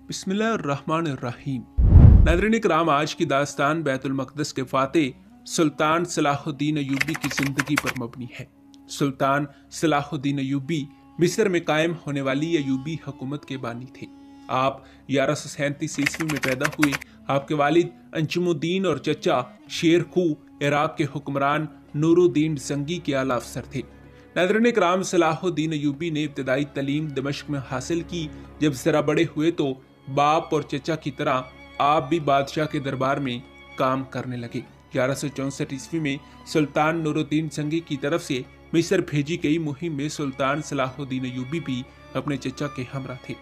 बिस्मिल्लाहिर्रहमानिर्रहीम। नाज़रीन इकराम, आज की दास्तान बैतुल मक़दस के फ़ातिह सुल्तान सलाहुद्दीन अय्यूबी की ज़िंदगी पर मबनी है। सुल्तान सलाहुद्दीन अय्यूबी मिस्र में कायम होने वाली अय्यूबी हुकूमत के बानी थे। आप 1137 ईस्वी में पैदा हुए। आपके वालिद अंजुमुद्दीन और चचा शेर खू इराक के हुक्मरान नूरुद्दीन ज़ंगी के आला अफसर थे। नाज़रीन इकराम, सलाहुद्दीन अय्यूबी ने इब्तदाई तालीम दमिश्क में हासिल की। जब ज़रा बड़े हुए तो बाप और चचा की तरह आप भी बादशाह के दरबार में काम करने लगे। 1164 ईस्वी में सुल्तान नूरुद्दीन ज़ंगी की तरफ से मिस्र भेजी गई मुहिम में सुल्तान सलाहुद्दीन अय्यूबी भी अपने चचा के हमरा थे।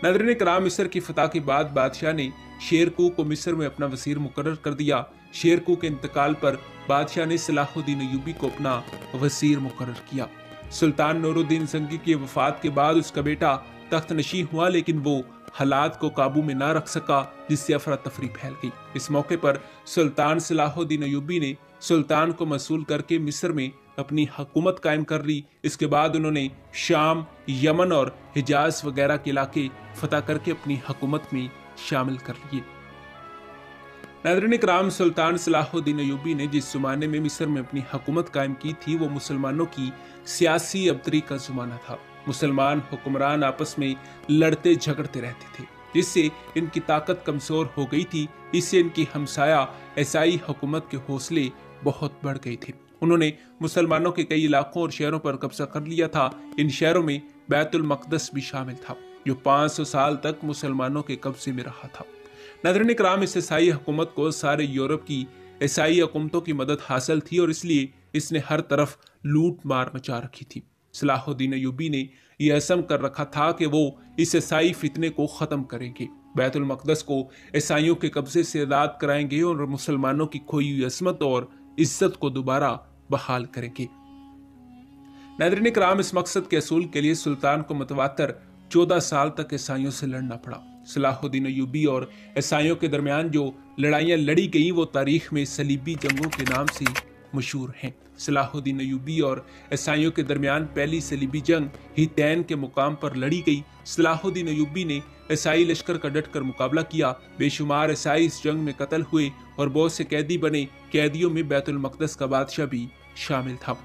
नाज़रीन इकराम, मिस्र की फतह के बाद बादशाह ने शेरकू को मिस्र में अपना वज़ीर मुकर्रर कर दिया। शेरकू के इंतकाल पर बादशाह ने सलाहुद्दीन अय्यूबी को अपना वज़ीर मुकर्रर किया। सुल्तान नूरुद्दीन ज़ंगी की वफात के बाद उसका बेटा तख्त नशी हुआ, लेकिन वो हालात को काबू में ना रख सका, जिससे अफरा तफरी फैल गई। इस मौके पर सुल्तान सलाहुद्दीन अय्यूबी ने सुल्तान को मसूल करके मिस्र में अपनी हुकूमत कायम कर ली। इसके बाद उन्होंने शाम, यमन और हिजाज वगैरह के इलाके फतह करके अपनी हुकूमत में शामिल कर लिए। नाज़रीन इकराम, सुल्तान सलाहुद्दीन अय्यूबी ने जिस ज़माने में मिस्र में अपनी हुकूमत कायम की थी, वो मुसलमानों की सियासी अबतरी का ज़माना था। मुसलमान हुक्मरान आपस में लड़ते झगड़ते रहते थे, जिससे इनकी ताकत कमज़ोर हो गई थी। इससे इनकी हमसाया ईसाई हुकूमत के हौसले बहुत बढ़ गए थे। उन्होंने मुसलमानों के कई इलाकों और शहरों पर कब्जा कर लिया था। इन शहरों में बैतुल मक़दस भी शामिल था, जो 500 साल तक मुसलमानों के कब्जे में रहा था। नाज़रीन इकराम, इस ईसाई हुकूमत को सारे यूरोप की ईसाई हुकूमतों की मदद हासिल थी और इसलिए इसने हर तरफ लूट मार मचा रखी थी। सलाहुद्दीन अय्यूबी ने यह अज़म कर रखा था कि वो इस ईसाई फितने को ख़त्म करेंगे, बैतुल मक़दस को ईसाइयों के कब्जे से आज़ाद कराएंगे और मुसलमानों की खोई हुई अज़मत और इज्जत को दोबारा बहाल करेंगे। नाज़रीन इकराम, इस मकसद के असूल के लिए सुल्तान को मुतवातर 14 साल तक ईसाइयों से लड़ना पड़ा। सलाहुद्दीन अय्यूबी और ईसाइयों के दरमियान जो लड़ाइयाँ लड़ी गई वो तारीख में सलीबी जंगों के नाम से मशहूर हैं। सलाहुद्दीन अय्यूबी और ईसाइयों के दरमियान पहली सलीबी जंग हितैन के मुकाम पर लड़ी गई। सलाहुद्दीन अय्यूबी ने ईसाई लश्कर का डटकर मुकाबला किया। बेशुमार ईसाई इस जंग में कत्ल हुए और बहुत से कैदी बने। कैदियों में बैतुल मक़दस का बादशाह भी शामिल था।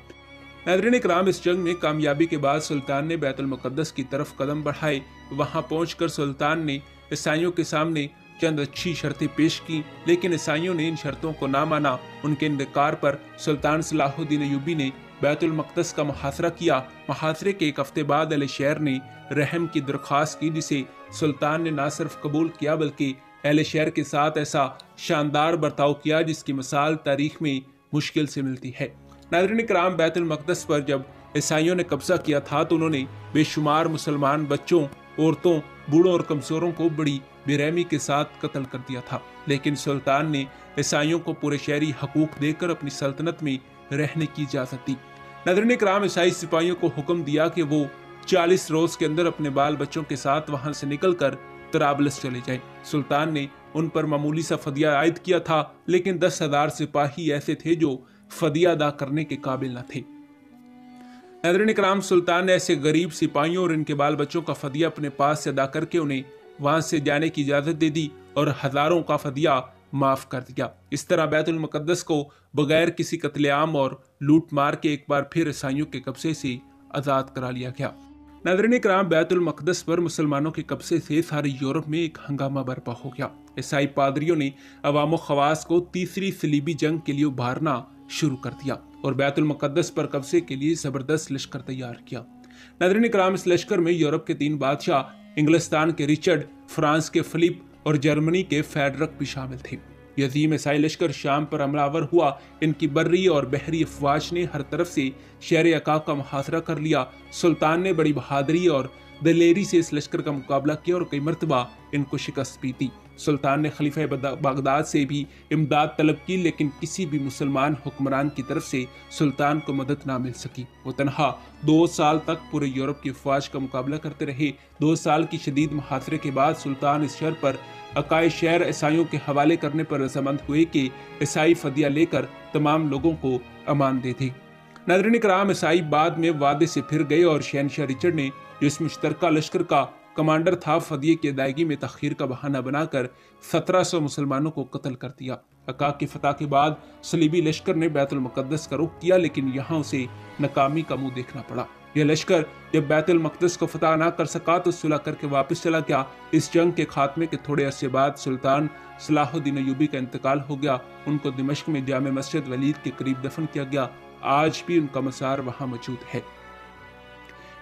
नाज़रीन इकराम, इस जंग में कामयाबी के बाद सुल्तान ने बैतुल मुक़द्दस की तरफ कदम बढ़ाए। वहां पहुंचकर सुल्तान ने ईसाइयों के सामने चंद अच्छी शर्तें पेश की, लेकिन ईसाइयों ने इन शर्तों को ना माना। उनके इंकार पर सुल्तान सलाहुद्दीन अय्यूबी ने बैतुल मक़दस का मुहासरा किया। मुहासरे के एक हफ्ते बाद अहले शहर ने रहम की दरख्वास्त की, जिसे सुल्तान ने ना सिर्फ कबूल किया बल्कि अहले शहर के साथ ऐसा शानदार बर्ताव किया जिसकी मिसाल तारीख में मुश्किल से मिलती है। नाज़रीन इकराम, बैतुल मक़दस पर जब ईसाइयों ने कब्जा किया था तो उन्होंने बेशुमार मुसलमान बच्चों, औरतों, बूढ़ों और कमज़ोरों को बड़ी बेरहमी के साथ कत्ल कर दिया था। लेकिन सुल्तान ने ईसाइयों को पूरे शहरी हकूक देकर अपनी सल्तनत में रहने की इजाज़त दी। नाज़रीन इकराम, ईसाई सिपाहियों को हुक्म दिया कि वो 40 रोज़ के अंदर अपने बाल बच्चों के साथ वहाँ से निकल कर तराबलस चले जाएं। सुल्तान ने उन पर मामूली सा फदिया आयद किया था, लेकिन 10,000 सिपाही ऐसे थे जो फदिया अदा करने के काबिल न थे। नाज़रीन इकराम, सुल्तान ने ऐसे गरीब सिपाहियों और इनके बाल बच्चों का फदिया अपने पास से अदा करके उन्हें वहां से जाने की इजाजत दे दी और हजारों का फदिया माफ कर दिया। इस तरह बैतुल मुक़द्दस को बगैर किसी कत्लेआम और लूट मार के एक बार फिर ईसाइयों के कब्जे से आज़ाद करा लिया गया। नाज़रीन इकराम, बैतुल मुक़द्दस पर मुसलमानों के कब्जे से सारे यूरोप में एक हंगामा बर्पा हो गया। ईसाई पादरियों ने अवाम व खवास को तीसरी सलीबी जंग के लिए उभारना शुरू कर दिया और बैतुल मुक़द्दस पर कब्जे के लिए जबरदस्त लश्कर तैयार किया। नाज़रीन इकराम, इस लश्कर में यूरोप के 3 बादशाह, इंग्लिस्तान के रिचर्ड, फ्रांस के फिलिप और जर्मनी के फेडरक भी शामिल थे। यह अजीम ईसाई लश्कर शाम पर हमलावर हुआ। इनकी बर्री और बहरी अफवाज ने हर तरफ से शहर अका का मुहासरा कर लिया। सुल्तान ने बड़ी बहादुरी और दलेरी से इस लश्कर का मुकाबला किया और कई मरतबा इनको शिकस्त भी दी। सुल्तान ने खलीफा बगदाद से भी इमदाद तलब की, लेकिन किसी भी मुसलमान हुक्मरान की तरफ से सुल्तान को मदद ना मिल सकी। वो तनहा 2 साल तक पूरे यूरोप की अफवाज का मुकाबला करते रहे। 2 साल की शदीद मुहासरे के बाद सुल्तान इस शहर पर अकाए शहर ईसाइयों के हवाले करने पर रजामंद हुए कि ईसाई फदिया लेकर तमाम लोगों को अमान दे थे। नाज़रीन इकराम, ईसाई बाद में वादे से फिर गए और शहनशाह रिचर्ड ने जो इस मुश्तरका लश्कर का कमांडर था, फदिये की अदायगी में तखीर का बहाना बनाकर 1700 मुसलमानों को कत्ल कर दिया। अक्का की फतह के बाद सलीबी लश्कर ने बैतुल मुक़द्दस का रुख किया, लेकिन यहाँ उसे नाकामी का मुंह देखना पड़ा। यह लश्कर जब बैतुल मुक़द्दस को फतह ना कर सका तो सुलह करके वापस चला गया। इस जंग के खात्मे के थोड़े अरसे बाद सुल्तान सलाहुद्दीन अय्यूबी का इंतकाल हो गया। उनको दिमश्क में जामे मस्जिद वलीद के करीब दफन किया गया। आज भी उनका मज़ार वहाँ मौजूद है।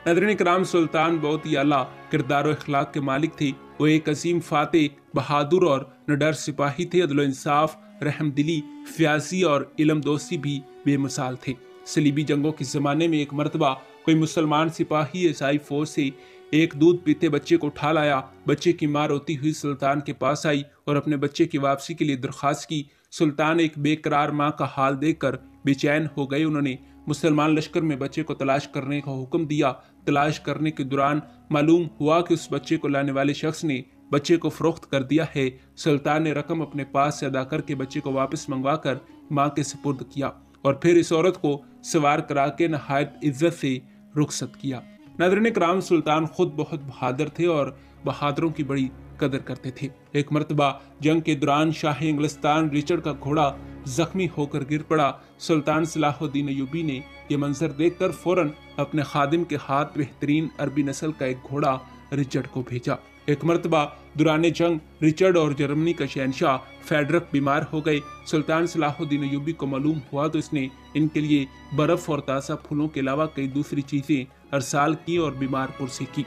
नाज़रीन किराम, सुल्तान बहुत ही आला किरदार और इखलाक के मालिक थे। वो एक अजीम फातेह, बहादुर और निडर सिपाही थे। अदल इंसाफ, रहमदिली, फ्याजी और इल्म दोस्ती भी बेमिसाल थे। सलीबी जंगों के ज़माने में एक मरतबा कोई मुसलमान सिपाही ईसाई फौज से एक दूध पीते बच्चे को उठा लाया। बच्चे की माँ रोती हुई सुल्तान के पास आई और अपने बच्चे की वापसी के लिए दरख्वास्त की। सुल्तान एक बेकरार माँ का हाल देखकर बेचैन हो गए। उन्होंने मुसलमान लश्कर में बच्चे को तलाश करने का हुक्म दिया। तलाश करने के दौरान मालूम हुआ कि उस बच्चे को लाने वाले शख्स ने बच्चे को फरोख्त कर दिया है। सुल्तान ने रकम अपने पास से अदा करके बच्चे को वापस मंगवा कर माँ के सुपुर्द किया और फिर इस औरत को सवार करा के नहायत इज्जत से रुखसत किया। नाज़रीन किराम, सुल्तान खुद बहुत बहादुर थे और बहादुरों की बड़ी कदर करते थे। एक मरतबा जंग के दौरान शाह इंग्लिस्तान रिचर्ड का घोड़ा जख्मी होकर गिर पड़ा। सुल्तान सलाहुद्दीन अय्यूबी ने यह मंजर देखकर फौरन अपने खादिम के हाथ बेहतरीन अरबी नस्ल का एक घोड़ा रिचर्ड को भेजा। एक मरतबा दौरान जंग रिचर्ड और जर्मनी का शहनशाह फेडरक बीमार हो गए। सुल्तान सलाहुद्दीन अय्यूबी को मालूम हुआ तो इसने इनके लिए बर्फ और ताज़ा फूलों के अलावा कई दूसरी चीजें अरसाल की और बीमार पुरसे की।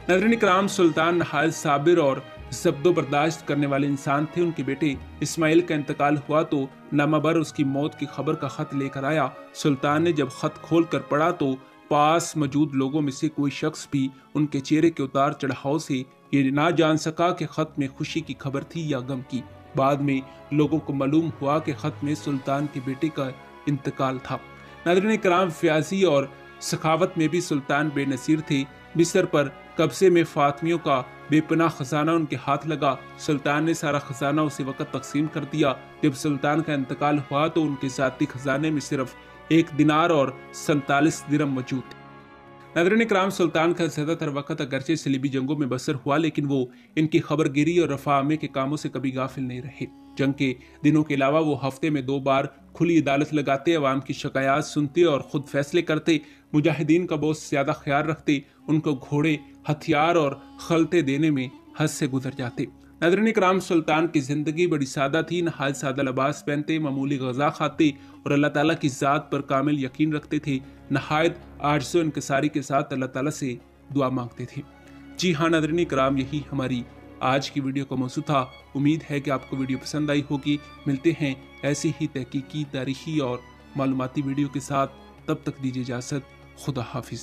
नाज़रीन किराम, सुल्तान नहायत साबिर और ज़ब्दो बर्दाश्त करने वाले इंसान थे। उनके बेटे इस्माइल का इंतकाल हुआ तो नामाबर उसकी मौत की खबर का खत लेकर आया। सुल्तान ने जब खत खोल कर पढ़ा तो पास मौजूद लोगों में से कोई शख्स भी उनके चेहरे के उतार चढ़ाव से ये ना जान सका कि खत में खुशी की खबर थी या गम की। बाद में लोगों को मालूम हुआ कि खत में सुल्तान के बेटे का इंतकाल था। नाज़रीन किराम, फ्याजी और सखावत में भी सुल्तान बेनसीर थे। मिस्र पर कब्जे में फातमियों का बेपनाह खजाना उनके हाथ लगा। सुल्तान ने सारा खजाना उसी वक्त तकसीम कर दिया। जब सुल्तान का इंतकाल हुआ तो उनके ज़ाती खजाने में सिर्फ 1 दिनार और 47 दिरहम मौजूद थे। नाज़रीन किराम, सुल्तान का ज़्यादातर वक्त अगरचे सलीबी जंगों में बसर हुआ, लेकिन वो इनकी खबरगिरी और रफ़ाअमे के कामों से कभी गाफिल नहीं रहे। जंग के दिनों के अलावा वो हफ्ते में 2 बार खुली अदालत लगाते, अवाम की शिकायत सुनते और खुद फैसले करते। मुजाहिदीन का बहुत ज़्यादा ख्याल रखते। उनको घोड़े, हथियार और खलते देने में हद से गुजर जाते। नाज़रीन किराम, सुल्तान की ज़िंदगी बड़ी सादा थी। नहायत सादा लिबास पहनते, मामूली ग़ज़ा खाते और अल्लाह ताला की ज़ात पर कामिल यकीन रखते थे। नहायत आजिज़ व इंकिसारी के साथ अल्लाह ताला से दुआ मांगते थे। जी हाँ नाज़रीन किराम, यही हमारी आज की वीडियो का मौज़ू था। उम्मीद है कि आपको वीडियो पसंद आई होगी। मिलते हैं ऐसी ही तहकीकी, तारीखी और मालूमाती वीडियो के साथ। तब तक दीजिए इजाज़त। खुदा हाफिज़।